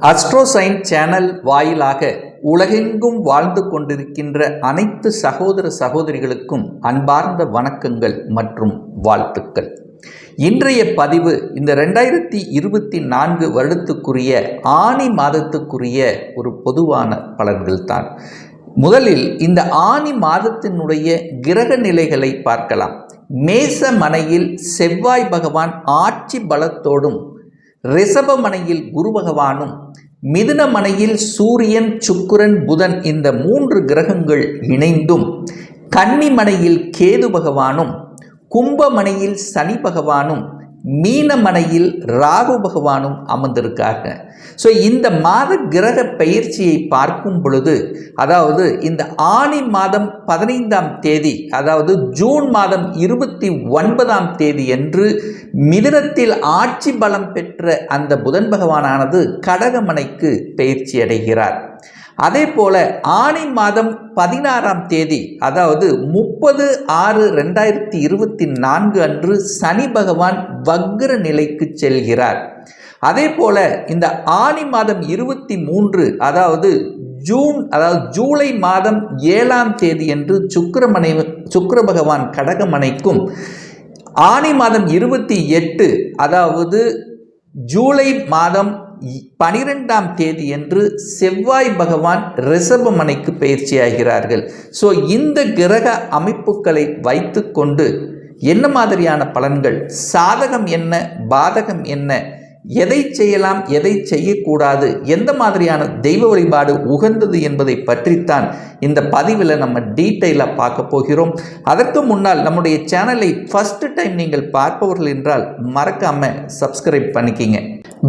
அஸ்ட்ரோசைன் channel வாயிலாக உலகெங்கும் வாழ்ந்து கொண்டிருக்கின்ற அனைத்து சகோதர சகோதரிகளுக்கும் அன்பார்ந்த வணக்கங்கள் மற்றும் வாழ்த்துக்கள். இன்றைய பதிவு இந்த 2024 வருடத்துக்குரிய ஆனி மாதத்துக்குரிய ஒரு பொதுவான பலன்கள் தான். முதலில் இந்த ஆனி மாதத்தினுடைய கிரக நிலைகளை பார்க்கலாம். மேச மனையில் செவ்வாய் பகவான் ஆட்சி பலத்தோடும், ரிஷபமனையில் குரு பகவானும், மிதுன மனையில் சூரியன், சுக்கிரன், புதன் இந்த 3 கிரகங்கள் இணைந்தும், கன்னி மனையில் கேது பகவானும், கும்பமனையில் சனி பகவானும், மீனமனையில் ராகு பகவானும் அமர்ந்திருக்காங்க. ஸோ இந்த மாத கிரக பயிற்சியை பார்க்கும் பொழுது, அதாவது இந்த ஆனி மாதம் 15ஆம் தேதி, அதாவது ஜூன் மாதம் 29ஆம் தேதி என்று மிதுனத்தில் ஆட்சி பலம் பெற்ற அந்த புதன் பகவானானது கடகமனைக்கு பயிற்சி அடைகிறார். அதே போல ஆனி மாதம் 16ஆம் தேதி, அதாவது 30/6/2024 அன்று சனி பகவான் வக்ர நிலைக்கு செல்கிறார். அதே போல இந்த ஆனி மாதம் 23, அதாவது ஜூலை மாதம் 7ஆம் தேதி என்று சுக்கிர பகவான் கடகமனைக்கும், ஆனி மாதம் 28, அதாவது ஜூலை மாதம் 12ஆம் தேதி என்று செவ்வாய் பகவான் ரிஷபமனைக்கு பயிற்சியாகிறார்கள். ஸோ இந்த கிரக அமைப்புகளை வைத்து கொண்டு என்ன மாதிரியான பலன்கள், சாதகம் என்ன, பாதகம் என்ன, எதை செய்யலாம், எதை செய்யக்கூடாது, எந்த மாதிரியான தெய்வ வழிபாடு உகந்தது என்பதை பற்றித்தான் இந்த பதிவில் நம்ம டீட்டெயிலாக பார்க்க போகிறோம். அதற்கு முன்னால் நம்முடைய சேனலை ஃபர்ஸ்ட் டைம் நீங்கள் பார்ப்பவர்கள் என்றால் மறக்காம சப்ஸ்கிரைப் பண்ணிக்கிங்க.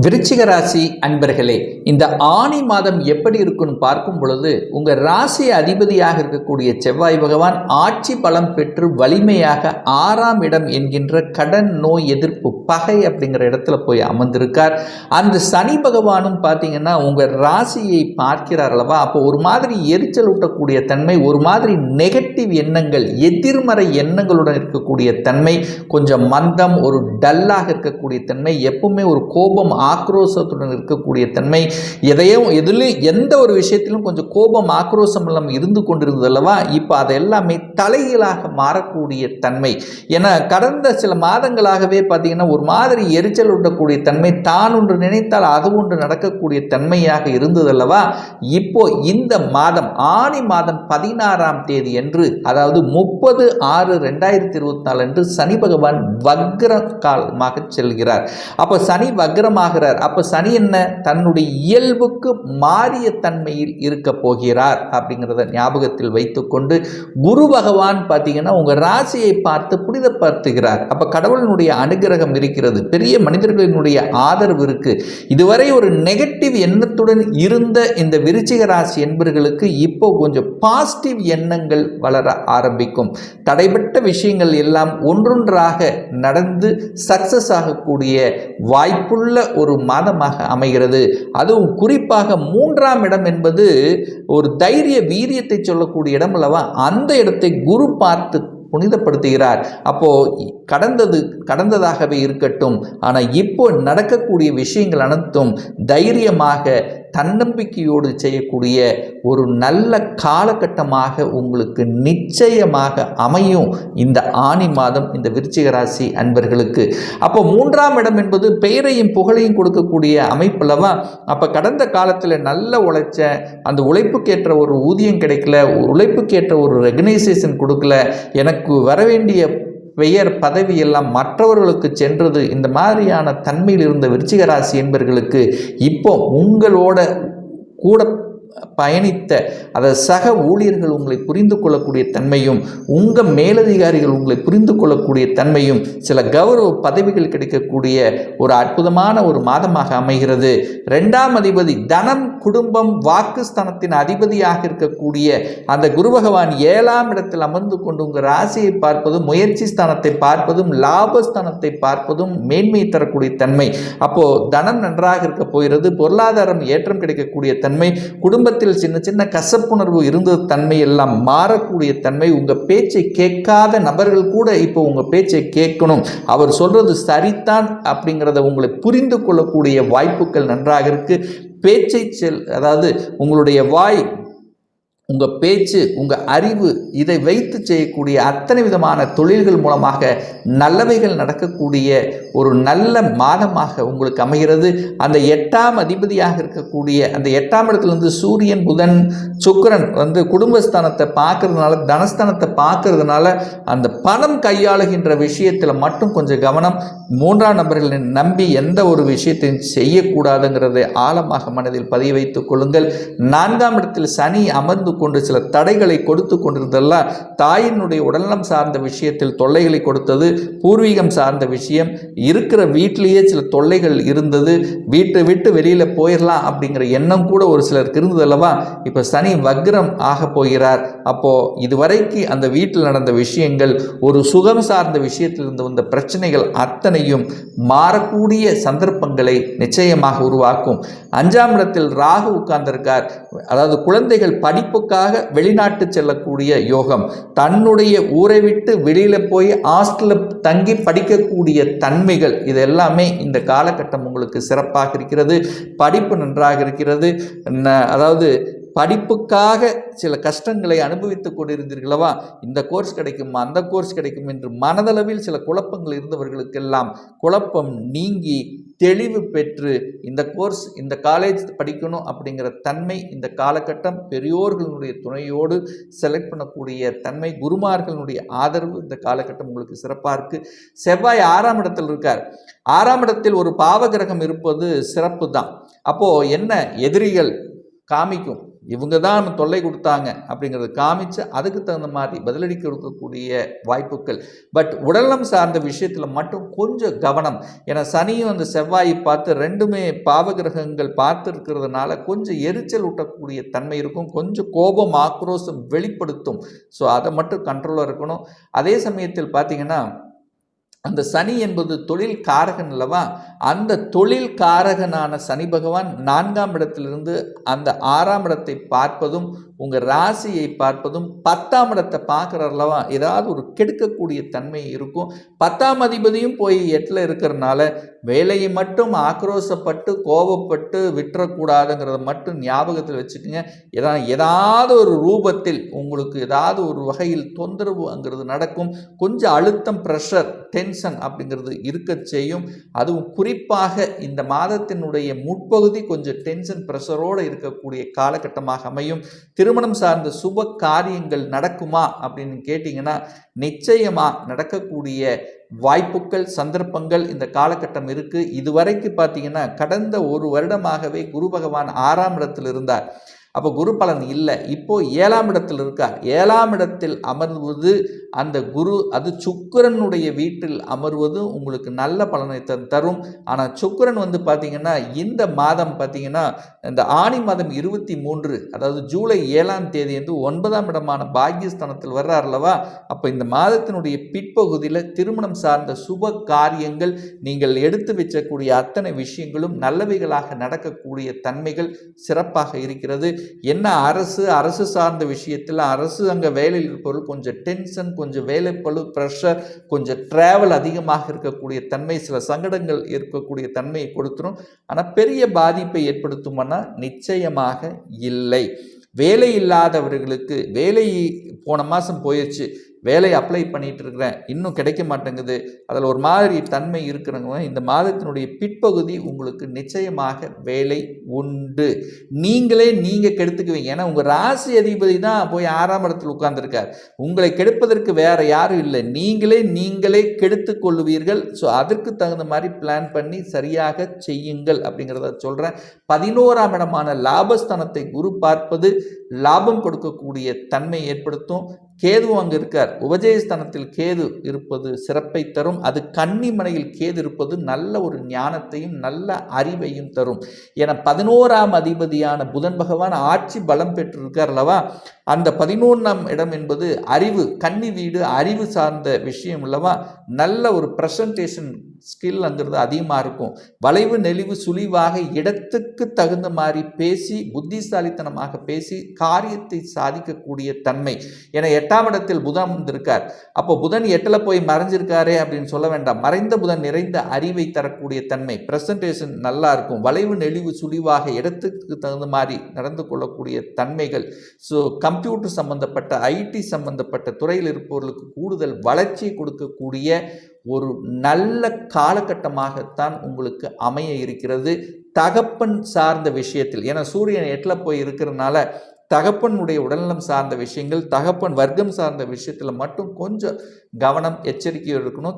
விருச்சிக ராசி அன்பர்களே, இந்த ஆனி மாதம் எப்படி இருக்குன்னு பார்க்கும் பொழுது, உங்கள் ராசி அதிபதியாக இருக்கக்கூடிய செவ்வாய் பகவான் ஆட்சி பலம் பெற்று வலிமையாக 6ஆம் இடம் என்கின்ற கடன், நோய் எதிர்ப்பு, பகை அப்படிங்கிற இடத்துல போய் அமர்ந்திருக்கார். அந்த சனி பகவானும் பார்த்தீங்கன்னா உங்கள் ராசியை பார்க்கிறார் அல்லவா, அப்போ ஒரு மாதிரி எரிச்சல் ஊட்டக்கூடிய தன்மை, ஒரு மாதிரி நெகட்டிவ் எண்ணங்கள், எதிர்மறை எண்ணங்களுடன் இருக்கக்கூடிய தன்மை, கொஞ்சம் மந்தம், ஒரு டல்லாக இருக்கக்கூடிய தன்மை, எப்பவுமே ஒரு கோபம், ஆக்ரோஷத்துடன் இருக்கக்கூடிய தன்மை, எந்த ஒரு விஷயத்திலும் கொஞ்சம் கோபம், ஆக்ரோஷம் எல்லாம் இருந்து கொண்டிருந்தது அல்லவா, இப்போ அது எல்லாமே தலைகீழாக மாறக்கூடிய தன்மை. ஏன்னா கடந்த சில மாதங்களாகவே பார்த்தீங்கன்னா ஒரு மாதிரி எரிச்சல் ஊட்டக்கூடிய தன்மை, தான் ஒன்று நினைத்தால் அது ஒன்று நடக்கக்கூடிய தன்மையாக இருந்தது அல்லவா. இப்போ இந்த மாதம் ஆனி மாதம் 16ஆம் தேதி என்று, அதாவது 30/6/2024 அன்று சனி பகவான் வக்ர காலமாக செல்கிறார். அப்போ சனி வக்ரமாக, அப்ப சனி என்ன, தன்னுடைய இயல்புக்கு மாறிய தன்மையில் இருக்க போகிறார் அப்படிங்கிறத ஞாபகத்தில் வைத்துக்கொண்டு, குரு பகவான் பார்த்தீங்கன்னா உங்க ராசியை பார்த்து புனிதப்படுத்துகிறார். அப்ப கடவுளினுடைய அனுகிரகம் இருக்கிறது, பெரிய மனிதர்களினுடைய ஆதரவு இருக்கு. இதுவரை ஒரு நெகட்டிவ் எண்ணத்துடன் இருந்த இந்த விருச்சிக ராசி என்பவர்களுக்கு இப்போ கொஞ்சம் பாசிட்டிவ் எண்ணங்கள் வளர ஆரம்பிக்கும். தடைபட்ட விஷயங்கள் எல்லாம் ஒன்றொன்றாக நடந்து சக்சஸ் ஆகக்கூடிய வாய்ப்புள்ள ஒரு மாதமாக அமைகிறது. அதுவும் குறிப்பாக 3ஆம் இடம் என்பது ஒரு தைரிய வீரியத்தை சொல்லக்கூடிய இடம் அல்லவா, அந்த இடத்தை குரு பார்த்து புனிதப்படுத்துகிறார். அப்போ கடந்ததாகவே இருக்கட்டும், ஆனால் இப்போ நடக்கக்கூடிய விஷயங்கள் அனைத்தும் தைரியமாக தன்னம்பிக்கையோடு செய்யக்கூடிய ஒரு நல்ல காலகட்டமாக உங்களுக்கு நிச்சயமாக அமையும் இந்த ஆனி மாதம் இந்த விருச்சிக ராசி அன்பர்களுக்கு. அப்போ 3ஆம் இடம் என்பது பெயரையும் புகழையும் கொடுக்கக்கூடிய அமைப்புலவா. அப்போ கடந்த காலத்தில் நல்ல உழைச்ச, அந்த உழைப்புக்கேற்ற ஒரு ஊதியம் கிடைக்கல, உழைப்புக்கேற்ற ஒரு ரெகனைசேஷன் கொடுக்கல, எனக்கு வர வேண்டிய பெயர் பதவி எல்லாம் மற்றவர்களுக்கு சென்றது, இந்த மாதிரியான தன்மையில் இருந்த விருச்சிக ராசி என்பவர்களுக்கு இப்போ உங்களோட கூட பயணித்த சக ஊழியர்கள் உங்களை புரிந்து கொள்ளக்கூடிய தன்மையும், உங்கள் மேலதிகாரிகள் உங்களை புரிந்து கொள்ளக்கூடிய தன்மையும், சில கௌரவ பதவிகள் கிடைக்கக்கூடிய ஒரு அற்புதமான ஒரு மாதமாக அமைகிறது. 2ஆம் அதிபதி தனம், குடும்பம், வாக்குஸ்தானத்தின் அதிபதியாக இருக்கக்கூடிய அந்த குரு பகவான் 7ஆம் இடத்தில் அமர்ந்து கொண்டு உங்கள் ராசியை பார்ப்பதும், முயற்சி ஸ்தானத்தை பார்ப்பதும், லாபஸ்தானத்தை பார்ப்பதும் மேன்மை தரக்கூடிய தன்மை. அப்போ தனம் நன்றாக இருக்க போகிறது, பொருளாதாரம் ஏற்றம் கிடைக்கக்கூடிய தன்மை, குடும்பத்தில் விஷயத்தில் சின்ன சின்ன கசப்புணர்வு இருந்த தன்மை எல்லாம் மாறக்கூடிய தன்மை. உங்கள் பேச்சை கேட்காத நபர்கள் கூட இப்போ உங்கள் பேச்சை கேட்கணும், அவர் சொல்கிறது சரிதான் அப்படிங்கிறத உங்களை புரிந்து கொள்ளக்கூடிய வாய்ப்புகள் நன்றாக இருக்குது. பேச்சை அதாவது உங்களுடைய வாய், உங்கள் பேச்சு, உங்கள் அறிவு, இதை வைத்து செய்யக்கூடிய அத்தனை விதமான தொழில்கள் மூலமாக நல்லவைகள் நடக்கக்கூடிய ஒரு நல்ல மாதமாக உங்களுக்கு அமைகிறது. அந்த 8ஆம் அதிபதியாக இருக்கக்கூடிய அந்த 8ஆம் இடத்துலேருந்து சூரியன், புதன், சுக்கிரன் குடும்பஸ்தானத்தை பார்க்கறதுனால, தனஸ்தானத்தை பார்க்கறதுனால அந்த பணம் கையாளுகின்ற விஷயத்தில் மட்டும் கொஞ்சம் கவனம். 3ஆம் நபர்களை நம்பி எந்த ஒரு விஷயத்தையும் செய்யக்கூடாதுங்கிறதை ஆழமாக மனதில் பதிய வைத்துக் கொள்ளுங்கள். 4ஆம் இடத்தில் சனி அமர்ந்து கொண்டு சில தடைகளை கொடுத்து கொண்டிருந்தெல்லாம் தாயினுடைய உடல்நலம் சார்ந்த விஷயத்தில் தொல்லைகளை கொடுத்தது. பூர்வீகம் சார்ந்த விஷயம், இருக்கிற வீட்டிலேயே சில தொல்லைகள் இருந்தது. வீட்டை விட்டு வெளியில் போயிடலாம் அப்படிங்கிற எண்ணம் கூட ஒரு சிலருக்கு இருந்தது அல்லவா. இப்போ சனி வக்ரம் ஆக போகிறார். அப்போது இதுவரைக்கு அந்த வீட்டில் நடந்த விஷயங்கள், ஒரு சுகம் சார்ந்த விஷயத்தில் இருந்து வந்த பிரச்சனைகள் அத்தனையும் மாறக்கூடிய சந்தர்ப்பங்களை நிச்சயமாக உருவாக்கும். 5ஆம் இடத்தில் ராகு உட்கார்ந்திருக்கார். அதாவது குழந்தைகள் படிப்புக்காக வெளிநாட்டு செல்லக்கூடிய யோகம், தன்னுடைய ஊரை விட்டு வெளியில் போய் ஹாஸ்டலில் தங்கி படிக்கக்கூடிய தன்மைகள், இது எல்லாமே இந்த காலகட்டம் உங்களுக்கு சிறப்பாக இருக்கிறது. படிப்பு நன்றாக இருக்கிறது. அதாவது படிப்புக்காக சில கஷ்டங்களை அனுபவித்துக் கொண்டிருந்தீர்களவா, இந்த கோர்ஸ் கிடைக்குமா, அந்த கோர்ஸ் கிடைக்கும் என்று மனதளவில் சில குழப்பங்கள் இருந்தவர்களுக்கெல்லாம் குழப்பம் நீங்கி தெளிவு பெற்று இந்த கோர்ஸ், இந்த காலேஜ் படிக்கணும் அப்படிங்கிற தன்மை இந்த காலகட்டம் பெரியோர்களுடைய துணையோடு செலக்ட் பண்ணக்கூடிய தன்மை, குருமார்களுடைய ஆதரவு இந்த காலகட்டம் உங்களுக்கு சிறப்பாக இருக்குது. செவ்வாய் 6ஆம் இடத்தில் இருக்கார். 6ஆம் இடத்தில் ஒரு பாவகிரகம் இருப்பது சிறப்பு தான். அப்போது என்ன, எதிரிகள் காமிக்கும், இவங்க தான் நம்ம தொல்லை கொடுத்தாங்க அப்படிங்கிறது காமிச்சு அதுக்கு தகுந்த மாதிரி பதிலடி கொடுக்கக்கூடிய வாய்ப்புகள். பட் உடல்நலம் சார்ந்த விஷயத்தில் மட்டும் கொஞ்சம் கவனம். ஏன்னா சனியும் அந்த செவ்வாயை பார்த்து ரெண்டுமே பாவகிரகங்கள் பார்த்து இருக்கிறதுனால கொஞ்சம் எரிச்சல் ஊட்டக்கூடிய தன்மை இருக்கும். கொஞ்சம் கோபம், ஆக்ரோஷம் வெளிப்படுத்தும். ஸோ அதை மட்டும் கண்ட்ரோலாக இருக்கணும். அதே சமயத்தில் பார்த்தீங்கன்னா அந்த சனி என்பது தொழில் காரகன் அல்லவா, அந்த தொழில் காரகனான சனி பகவான் 4ஆம் இடத்திலிருந்து அந்த 6ஆம் இடத்தை பார்ப்பதும், உங்கள் ராசியை பார்ப்பதும், 10ஆம் இடத்தை பார்க்குறார் அல்லவா, ஏதாவது ஒரு கெடுக்கக்கூடிய தன்மை இருக்கும். 10ஆம் அதிபதியும் போய் 8ல் இருக்கிறதுனால வேலையை மட்டும் ஆக்ரோஷப்பட்டு கோபப்பட்டு விட்டுறக்கூடாதுங்கிறத மட்டும் ஞாபகத்தில் வச்சுக்கோங்க. ஏதாவது ஒரு ரூபத்தில் உங்களுக்கு ஏதாவது ஒரு வகையில் தொந்தரவுங்கிறது நடக்கும். கொஞ்சம் அழுத்தம், ப்ரெஷர், டென்ஷன் அப்படிங்கிறது இருக்க செய்யும். அதுவும் குறிப்பாக இந்த மாதத்தினுடைய முற்பகுதி கொஞ்சம் டென்ஷன், ப்ரெஷரோடு இருக்கக்கூடிய காலகட்டமாக அமையும். திருமணம் சார்ந்த சுப காரியங்கள் நடக்குமா அப்படின்னு கேட்டிங்கன்னா நிச்சயமாக நடக்கக்கூடிய வாய்ப்புகள், சந்தர்ப்பங்கள் இந்த காலகட்டம் இருக்குது. இதுவரைக்கு பார்த்தீங்கன்னா கடந்த ஒரு வருடமாகவே குரு பகவான் 6ஆம் இடத்தில் இருந்தார். அப்போ குரு பலன் இல்லை. இப்போது 7ஆம் இடத்தில் இருக்கார். 7ஆம் இடத்தில் அமர்வது அந்த குரு, அது சுக்கிரனுடைய வீட்டில் அமர்வது உங்களுக்கு நல்ல பலனை தரும். ஆனால் சுக்கிரன் பார்த்தீங்கன்னா இந்த மாதம் பார்த்தீங்கன்னா இந்த ஆனி மாதம் 23, அதாவது ஜூலை 7ஆம் தேதி 9ஆம் இடமான பாக்கியஸ்தானத்தில் வர்றார் அல்லவா. அப்போ இந்த மாதத்தினுடைய பிற்பகுதியில் திருமணம் சார்ந்த சுப காரியங்கள், நீங்கள் எடுத்து வச்சக்கூடிய அத்தனை விஷயங்களும் நல்லவைகளாக நடக்கக்கூடிய தன்மைகள் சிறப்பாக இருக்கிறது. என்ன, அரசு சார்ந்த விஷயத்தில் அரசு அங்கே வேலையில் இருப்பவர்கள் கொஞ்சம் டென்ஷன், கொஞ்சம் வேலைப்பளு, ப்ரெஷர், கொஞ்சம் டிராவல் அதிகமாக இருக்கக்கூடிய தன்மை, சில சங்கடங்கள் இருக்கக்கூடிய தன்மையை கொடுத்துரும். ஆனால் பெரிய பாதிப்பை ஏற்படுத்துமானா நிச்சயமாக இல்லை. வேலை இல்லாதவர்களுக்கு வேலை போன மாதம் போயிடுச்சு, வேலை அப்ளை பண்ணிகிட்டு இருக்கிறேன், இன்னும் கிடைக்க மாட்டேங்குது, அதில் ஒரு மாதிரி தன்மை இருக்கிறவங்க இந்த மாதத்தினுடைய பிற்பகுதி உங்களுக்கு நிச்சயமாக வேலை உண்டு. நீங்கள் கெடுத்துக்குவீங்க. ஏன்னா உங்கள் ராசி அதிபதி தான் போய் 6ஆம் இடத்தில் உட்கார்ந்துருக்கார். உங்களை கெடுப்பதற்கு வேறு யாரும் இல்லை, நீங்களே கெடுத்து கொள்ளுவீர்கள். ஸோ அதற்கு தகுந்த மாதிரி பிளான் பண்ணி சரியாக செய்யுங்கள் அப்படிங்கிறத சொல்கிறேன். 11ஆம் இடமான லாபஸ்தானத்தை குரு பார்ப்பது லாபம் கொடுக்கக்கூடிய தன்மை ஏற்படுத்தும். கேது அங்கு இருக்கார். உபஜயஸ்தானத்தில் கேது இருப்பது சிறப்பை தரும். அது கன்னி மனையில் கேது இருப்பது நல்ல ஒரு ஞானத்தையும் நல்ல அறிவையும் தரும். என 11ஆம் அதிபதியான புதன் பகவான் ஆட்சி பலம் பெற்றிருக்கார் அல்லவா. அந்த 11ஆம் இடம் என்பது அறிவு, கன்னி வீடு, அறிவு சார்ந்த விஷயம் அல்லவா. நல்ல ஒரு ப்ரெசன்டேஷன் ஸ்கில்ங்கிறது அதிகமாக இருக்கும். வளைவு நெளிவு சுழிவாக இடத்துக்கு தகுந்த மாதிரி பேசி, புத்திசாலித்தனமாக பேசி காரியத்தை சாதிக்கக்கூடிய தன்மை. ஏன்னா 8ஆம் இடத்தில் புதன் இருக்கார். அப்போ புதன் 8ல் போய் மறைஞ்சிருக்காரே அப்படின்னு சொல்ல வேண்டாம். மறைந்த புதன் நிறைந்த அறிவை தரக்கூடிய தன்மை, ப்ரெசன்டேஷன் நல்லா இருக்கும். வளைவு நெளிவு சுழிவாக இடத்துக்கு தகுந்த மாதிரி நடந்து கொள்ளக்கூடிய தன்மைகள். ஸோ கம்ப்யூட்டர் சம்பந்தப்பட்ட, ஐடி சம்பந்தப்பட்ட துறையில் இருப்பவர்களுக்கு கூடுதல் வளர்ச்சியை கொடுக்கக்கூடிய ஒரு நல்ல காலகட்டமாகத்தான் உங்களுக்கு அமைய இருக்கிறது. தகப்பன் சார்ந்த விஷயத்தில், ஏன்னா சூரியன் 8ல் போய் இருக்கிறதுனால தகப்பனுடைய உடல்நலம் சார்ந்த விஷயங்கள், தகப்பன் வர்க்கம் சார்ந்த விஷயத்தில் மட்டும் கொஞ்சம் கவனம், எச்சரிக்கை இருக்கணும்.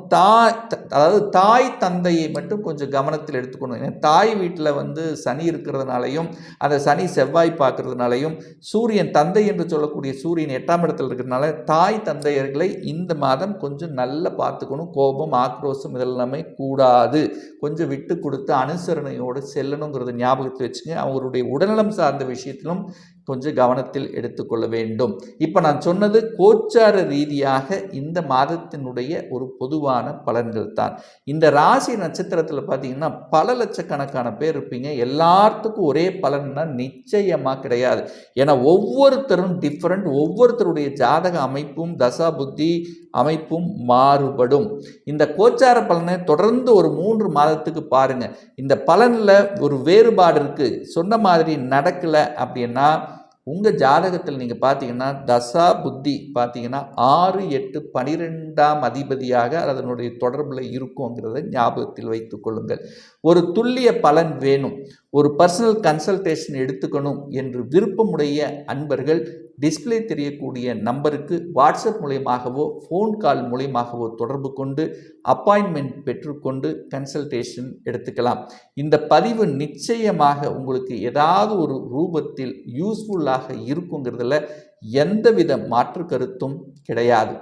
அதாவது தாய் தந்தையை மட்டும் கொஞ்சம் கவனத்தில் எடுத்துக்கணும். ஏன்னா தாய் வீட்டில் சனி இருக்கிறதுனாலையும், அந்த சனி செவ்வாய் பார்க்கறதுனாலையும், சூரியன் தந்தை என்று சொல்லக்கூடிய சூரியன் 8ஆம் இடத்தில் இருக்கிறதுனால தாய் தந்தையர்களை இந்த மாதம் கொஞ்சம் நல்லா பார்த்துக்கணும். கோபம், ஆக்ரோஷம் இதெல்லாமே கூடாது. கொஞ்சம் விட்டு கொடுத்து அனுசரணையோடு செல்லணுங்கிறத ஞாபகத்தில் வச்சுங்க. அவங்களுடைய உடல்நலம் சார்ந்த விஷயத்திலும் கொஞ்சம் கவனத்தில் எடுத்துக்கொள்ள வேண்டும். இப்போ நான் சொன்னது கோச்சார ரீதியாக இந்த மாதத்தினுடைய ஒரு பொதுவான பலன்கள் தான். இந்த ராசி நட்சத்திரத்தில் பார்த்தீங்கன்னா பல லட்சக்கணக்கான பேர் இருப்பீங்க. எல்லாத்துக்கும் ஒரே பலன்னா நிச்சயமாக கிடையாது. ஏன்னா ஒவ்வொருத்தரும் டிஃப்ரெண்ட். ஒவ்வொருத்தருடைய ஜாதக அமைப்பும் தசா புத்தி அமைப்பும் மாறுபடும். இந்த கோச்சார பலனை தொடர்ந்து ஒரு 3 மாதத்துக்கு பாருங்க. இந்த பலனில் ஒரு வேறுபாடு இருக்கு, சொன்ன மாதிரி நடக்கலை அப்படின்னா உங்கள் ஜாதகத்தில் நீங்கள் பார்த்தீங்கன்னா தசா புத்தி பார்த்தீங்கன்னா 6, 8, 12ஆம் அதிபதியாக அதனுடைய தொடர்பில் இருக்குங்கிறத ஞாபகத்தில் வைத்துக் கொள்ளுங்கள். ஒரு துல்லிய பலன் வேணும், ஒரு பர்சனல் கன்சல்டேஷன் எடுத்துக்கணும் என்று விருப்பமுடைய அன்பர்கள் டிஸ்பிளே தெரியக்கூடிய நம்பருக்கு வாட்ஸ்அப் மூலமாகவோ ஃபோன் கால் மூலமாகவோ தொடர்பு கொண்டு அப்பாயின்மெண்ட் பெற்றுக்கொண்டு கன்சல்டேஷன் எடுத்துக்கலாம். இந்த பதிவு நிச்சயமாக உங்களுக்கு ஏதாவது ஒரு ரூபத்தில் யூஸ்ஃபுல்லாக இருக்குங்கிறதுல எந்தவித மாற்று கருத்தும் கிடையாது.